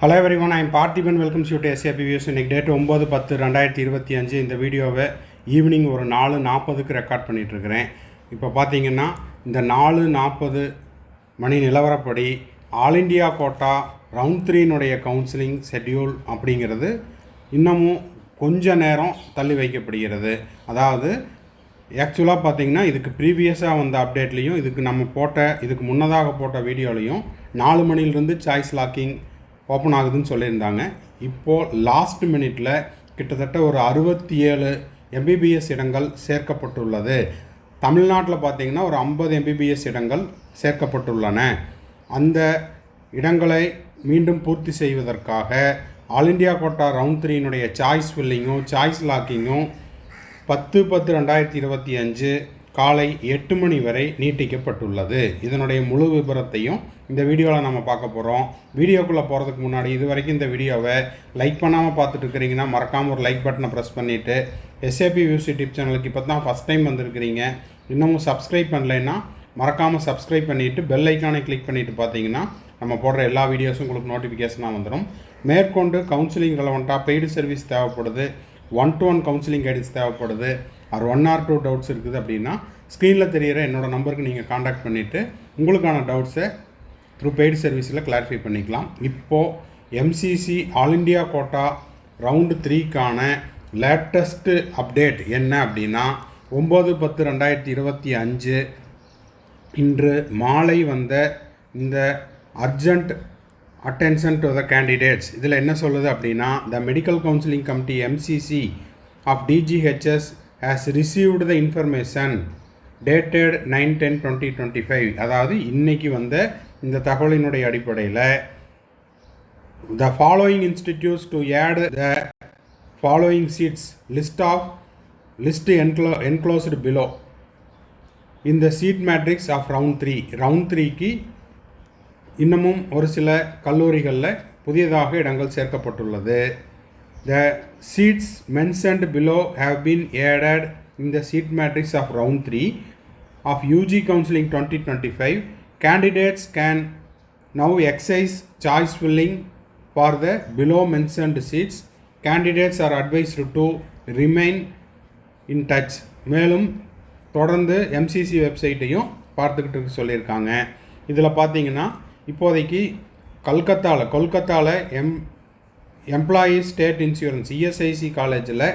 Hello everyone, I am Parthiban. Welcomes you to SAPVS. இன்றைக்கி date 9/10/2025. இந்த வீடியோவை ஈவினிங் ஒரு 4:40க்கு ரெக்கார்ட் பண்ணிகிட்ருக்கிறேன். இப்போ பார்த்தீங்கன்னா இந்த 4:40 மணி நிலவரப்படி ஆல் இண்டியா கோட்டா ரவுண்ட் 3னுடைய கவுன்சிலிங் ஷெட்யூல் அப்படிங்கிறது இன்னமும் கொஞ்ச நேரம் தள்ளி வைக்கப்படுகிறது. அதாவது ஆக்சுவலாக பார்த்தீங்கன்னா இதுக்கு ப்ரீவியஸாக வந்த அப்டேட்லேயும் இதுக்கு முன்னதாக போட்ட வீடியோலையும் 4 மணிலிருந்து சாய்ஸ் லாக்கிங் ஓப்பன் ஆகுதுன்னு சொல்லியிருந்தாங்க. இப்போது லாஸ்ட் மினிட்டில் கிட்டத்தட்ட ஒரு 67 MBBS இடங்கள் சேர்க்கப்பட்டுள்ளது. தமிழ்நாட்டில் பார்த்திங்கன்னா ஒரு 50 MBBS இடங்கள் சேர்க்கப்பட்டுள்ளன. அந்த இடங்களை மீண்டும் பூர்த்தி செய்வதற்காக ஆல் இண்டியா கோட்டா ரவுண்ட் 3னுடைய சாய்ஸ் ஃபில்லிங்கும் சாய்ஸ் லாக்கிங்கும் 10/10/2025 காலை 8 மணி வரை நீட்டிக்கப்பட்டுள்ளது. இதனுடைய முழு விபரத்தையும் இந்த வீடியோவில் நம்ம பார்க்க போகிறோம். வீடியோக்குள்ளே போகிறதுக்கு முன்னாடி இது வரைக்கும் இந்த வீடியோவை லைக் பண்ணாமல் பார்த்துட்டு இருக்கிறீங்கன்னா மறக்காமல் ஒரு லைக் பட்டனை ப்ரெஸ் பண்ணிவிட்டு SAPVS யூடியூப் சேனலுக்கு இப்போ தான் ஃபஸ்ட் டைம் வந்திருக்கிறீங்க, இன்னமும் சப்ஸ்கிரைப் பண்ணலைன்னா மறக்காமல் சப்ஸ்கிரைப் பண்ணிவிட்டு பெல் ஐக்கானை கிளிக் பண்ணிவிட்டு பார்த்தீங்கன்னா நம்ம போடுற எல்லா வீடியோஸும் உங்களுக்கு நோட்டிஃபிகேஷனாக வந்துடும். மேற்கொண்டு கவுன்சிலிங் ரெலவெண்ட்டாக பெய்டு சர்வீஸ் தேவைப்படுது, 1-to-1 கவுன்சிலிங் கைடன்ஸ் தேவைப்படுது, ஒரு 1 or 2 டவுட்ஸ் இருக்குது அப்படின்னா ஸ்க்ரீனில் தெரிகிற என்னோடய நம்பருக்கு நீங்கள் காண்டாக்ட் பண்ணிவிட்டு உங்களுக்கான டவுட்ஸை த்ரூ பெய்டு சர்வீஸில் கிளாரிஃபை பண்ணிக்கலாம். இப்போது MCC all India quota round 3க்கான லேட்டஸ்ட்டு அப்டேட் என்ன அப்படின்னா 9/10/2025 இன்று மாலை வந்த இந்த urgent attention to the candidates இதில் என்ன சொல்லுது அப்படின்னா the medical counselling committee MCC of DGHS has received the information dated 9/10/2025. அதாவது இன்றைக்கி வந்த இந்த தகவலினுடைய அடிப்படையில் the following institutes to add the following seats list enclosed below in the seat matrix of round 3. round 3க்கு இன்னமும் ஒரு சில கல்லூரிகளில் புதியதாக இடங்கள் சேர்க்கப்பட்டுள்ளது. The seats mentioned below have been added in the seat matrix of round 3 of UG Counseling 2025. Candidates can now exercise choice filling for the below mentioned seats. Candidates are advised to remain in touch. மேலும் தொடர்ந்து MCC வெப்சைட்டையும் பார்த்துக்கிட்டு சொல்லியிருக்காங்க. இதில் பார்த்தீங்கன்னா இப்போதைக்கு கொல்கத்தாவில் employees state insurance ESIC காலேஜில்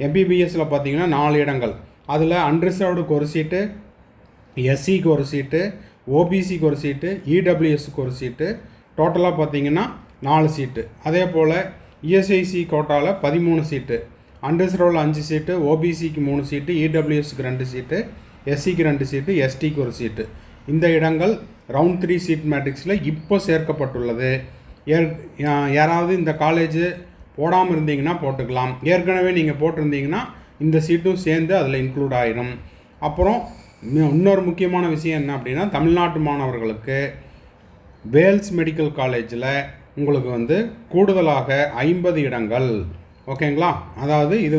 MBBSல பார்த்தீங்கன்னா 4 இடங்கள், அதில் அன்ரிசர்வ்டுக்கு ஒரு சீட்டு, SCக்கு ஒரு சீட்டு, OBCக்கு ஒரு சீட்டு, EWSக்கு ஒரு சீட்டு, டோட்டலாக பார்த்தீங்கன்னா 4 சீட்டு. அதே போல் ESIC கோட்டாவில் 13 சீட்டு, அன்ரிசர்வ்டில் 5 சீட்டு, OBCக்கு 3 சீட்டு, EWSக்கு 2 சீட்டு, SCக்கு 2 சீட்டு, STக்கு ஒரு சீட்டு. இந்த இடங்கள் ரவுண்ட் 3 சீட் மேட்ரிக்ஸில் இப்போ சேர்க்கப்பட்டுள்ளது. யாராவது இந்த காலேஜு போடாமல் இருந்தீங்கன்னா போட்டுக்கலாம், ஏற்கனவே நீங்கள் போட்டிருந்தீங்கன்னா இந்த சீட்டும் சேர்ந்து அதில் இன்க்ளூட் ஆகிடும். அப்புறம் இன்னொரு முக்கியமான விஷயம் என்ன அப்படின்னா தமிழ்நாட்டு மாணவர்களுக்கு வேல்ஸ் மெடிக்கல் காலேஜில் உங்களுக்கு கூடுதலாக 50 இடங்கள், ஓகேங்களா? அதாவது இது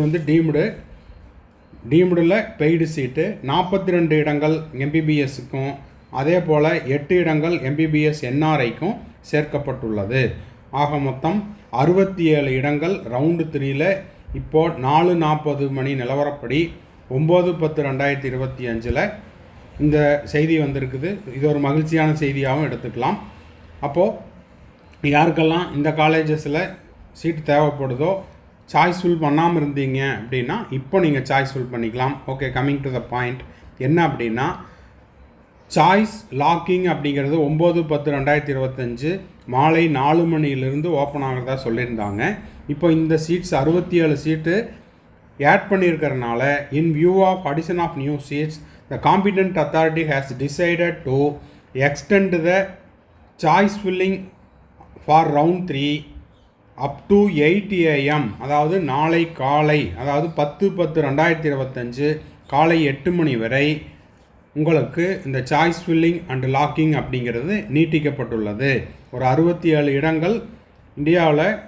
டீம்டில் பெய்டு சீட்டு 42 இடங்கள் MBBSக்கும், அதே போல் 8 இடங்கள் MBBS NRIக்கும் சேர்க்கப்பட்டுள்ளது. ஆக மொத்தம் 67 இடங்கள் ரவுண்டு 3ல் இப்போது 4:40 மணி நிலவரப்படி 9/10/2025 இந்த செய்தி வந்திருக்குது. இது ஒரு மகிழ்ச்சியான செய்தியாகவும் எடுத்துக்கலாம். அப்போது யாருக்கெல்லாம் இந்த காலேஜஸில் சீட் தேவைப்படுதோ சாய்ஸ் ஃபில் பண்ணாமல் இருந்தீங்க அப்படின்னா இப்போ நீங்கள் சாய்ஸ் ஃபில் பண்ணிக்கலாம். Okay, coming to the point என்ன அப்படின்னா சாய்ஸ் லாக்கிங் அப்படிங்கிறது 9/10/2025 மாலை 4 மணியிலிருந்து ஓப்பன் ஆகிறதா சொல்லியிருந்தாங்க. இப்போ இந்த சீட்ஸ் 67 சீட்டு ஆட் பண்ணியிருக்கிறதுனால in view of addition of new seats the competent authority has decided to extend the choice filling for round 3 up to 8 AM. அதாவது நாளை காலை, அதாவது 10/10/2025 காலை 8 மணி வரை உங்களுக்கு இந்த சாய்ஸ் ஃபில்லிங் அண்ட் லாக்கிங் அப்படிங்கிறது நீட்டிக்கப்பட்டுள்ளது. ஒரு 67 இடங்கள் இந்தியாவில்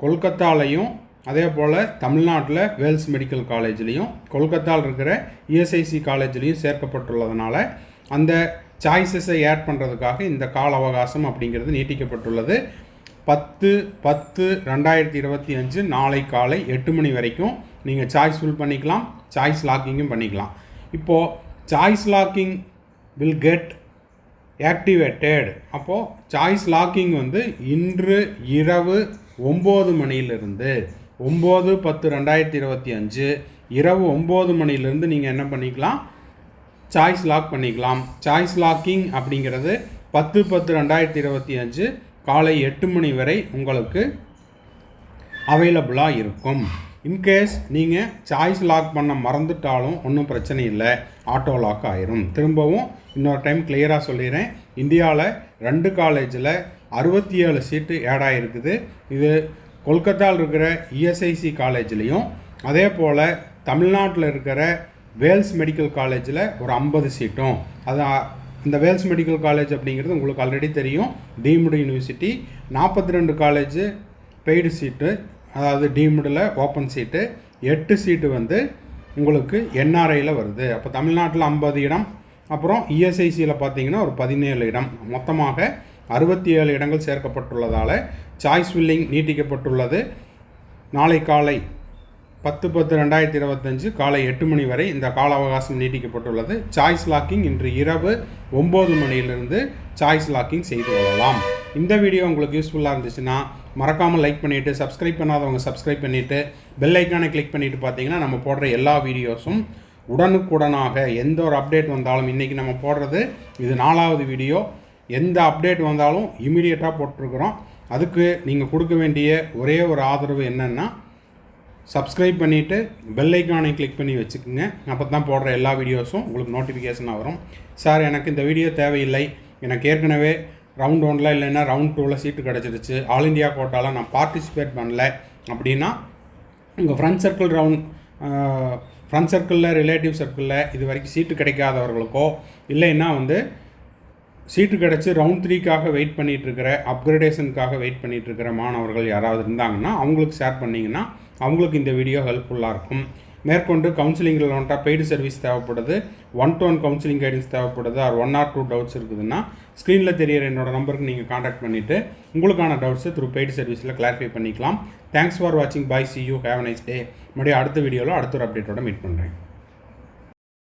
கொல்கத்தாலையும் அதே போல் தமிழ்நாட்டில் வேல்ஸ் மெடிக்கல் காலேஜ்லேயும் கொல்கத்தாவில் இருக்கிற ESIC காலேஜ்லேயும் சேர்க்கப்பட்டுள்ளதுனால அந்த சாய்ஸஸை ஆட் பண்ணுறதுக்காக இந்த கால அவகாசம் அப்படிங்கிறது நீட்டிக்கப்பட்டுள்ளது. 10/10/2025 நாளை காலை 8 மணி வரைக்கும் நீங்கள் சாய்ஸ் ஃபில் பண்ணிக்கலாம், சாய்ஸ் லாக்கிங்கும் பண்ணிக்கலாம். இப்போது choice locking will get activated. அப்போது சாய்ஸ் லாக்கிங் வந்து இன்று இரவு 9 மணியிலிருந்து 9/10/2025 இரவு 9 மணியிலிருந்து நீங்கள் என்ன பண்ணிக்கலாம், சாய்ஸ் லாக் பண்ணிக்கலாம். சாய்ஸ் லாக்கிங் அப்படிங்கிறது 10/10/2025 காலை 8 மணி வரை உங்களுக்கு அவைலபிளாக இருக்கும். இன்கேஸ் நீங்கள் சாய்ஸ் லாக் பண்ண மறந்துட்டாலும் ஒன்றும் பிரச்சனை இல்லை, ஆட்டோ லாக் ஆயிரும். திரும்பவும் இன்னொரு டைம் கிளியராக சொல்லிடுறேன். இந்தியாவில் 2 காலேஜில் 67 சீட்டு ஆட் ஆகிருக்குது. இது கொல்கத்தாவில் இருக்கிற இஎஸ்ஐசி காலேஜ்லேயும், அதே போல் தமிழ்நாட்டில் இருக்கிற வேல்ஸ் மெடிக்கல் காலேஜில் ஒரு 50 சீட்டும். அது இந்த வேல்ஸ் மெடிக்கல் காலேஜ் அப்படிங்கிறது உங்களுக்கு ஆல்ரெடி தெரியும், டீம்டு யூனிவர்சிட்டி. 42 காலேஜ் பெய்டு சீட்டு, அதாவது டீம்டில் ஓப்பன் சீட்டு. 8 சீட்டு வந்து உங்களுக்கு என்ஆர்ஐயில் வருது. அப்போ தமிழ்நாட்டில் 50 இடம், அப்புறம் இஎஸ்ஐசியில் பார்த்தீங்கன்னா ஒரு 17 இடம், மொத்தமாக 67 இடங்கள் சேர்க்கப்பட்டுள்ளதால் சாய்ஸ் ஃபில்லிங் நீட்டிக்கப்பட்டுள்ளது. நாளை காலை 10/10/2025 காலை 8 மணி வரை இந்த கால அவகாசம் நீட்டிக்கப்பட்டுள்ளது. சாய்ஸ் லாக்கிங் இன்று இரவு 9 மணியிலிருந்து சாய்ஸ் லாக்கிங் செய்து கொள்ளலாம். இந்த வீடியோ உங்களுக்கு யூஸ்ஃபுல்லாக இருந்துச்சுன்னா மறக்காமல் லைக் பண்ணிவிட்டு, சப்ஸ்கிரைப் பண்ணாதவங்க சப்ஸ்கிரைப் பண்ணிவிட்டு, பெல் ஐக்கானை கிளிக் பண்ணிவிட்டு பார்த்தீங்கன்னா நம்ம போடுற எல்லா வீடியோஸும் உடனுக்குடனாக எந்த ஒரு அப்டேட் வந்தாலும், இன்றைக்கி நம்ம போடுறது இது 4வது வீடியோ, எந்த அப்டேட் வந்தாலும் இமீடியட்டாக போட்டிருக்கிறோம். அதுக்கு நீங்கள் கொடுக்க வேண்டிய ஒரே ஒரு ஆதரவு என்னென்னா, சப்ஸ்கிரைப் பண்ணிவிட்டு பெல் ஐக்கானை கிளிக் பண்ணி வச்சுக்கோங்க. அப்போ தான் போடுற எல்லா வீடியோஸும் உங்களுக்கு நோட்டிஃபிகேஷனாக வரும். சார் எனக்கு இந்த வீடியோ தேவையில்லை, எனக்கு ஏற்கனவே ரவுண்ட் 1 இல்லைன்னா ரவுண்ட் 2 சீட்டு கிடச்சிடுச்சு, ஆல் இண்டியா கோட்டாவில் நான் பார்ட்டிசிபேட் பண்ணல அப்படின்னா, உங்கள் ஃப்ரெண்ட் சர்க்கிளில் ரிலேட்டிவ் சர்க்கிளில் இது வரைக்கும் சீட்டு கிடைக்காதவர்களுக்கோ, இல்லைன்னா வந்து சீட்டு கிடச்சி ரவுண்ட் 3க்காக வெயிட் பண்ணிகிட்ருக்கிற, அப்கிரேடேஷனுக்காக வெயிட் பண்ணிகிட்ருக்கிற மாணவர்கள் யாராவது இருந்தாங்கன்னா அவங்களுக்கு ஷேர் பண்ணிங்கன்னா அவங்களுக்கு இந்த வீடியோ ஹெல்ப்ஃபுல்லாக இருக்கும். மேற்கொண்டு கவுன்சிலிங்கில் வந்துட்டா பெய்டு சர்வீஸ் தேவைப்படுது, 1-to-1 கவுன்சிலிங் கைடன்ஸ் தேவைப்படுது, ஆர் 1 or 2 டவுட்ஸ் இருக்குதுன்னா ஸ்க்ரீனில் தெரியிற என்னோடய நம்பருக்கு நீங்கள் காண்டாக்ட் பண்ணிவிட்டு உங்களுக்கான டவுட்ஸை த்ரூ பெய்டு சர்வீஸில் கிளாரிஃபை பண்ணிக்கலாம். தேங்க்ஸ் ஃபார் வாட்சிங். Bye, see you, have a nice day. மறுபடியும் அடுத்த வீடியோவில் அடுத்த ஒரு அப்டேட்டோட மீட் பண்ணுறேன்.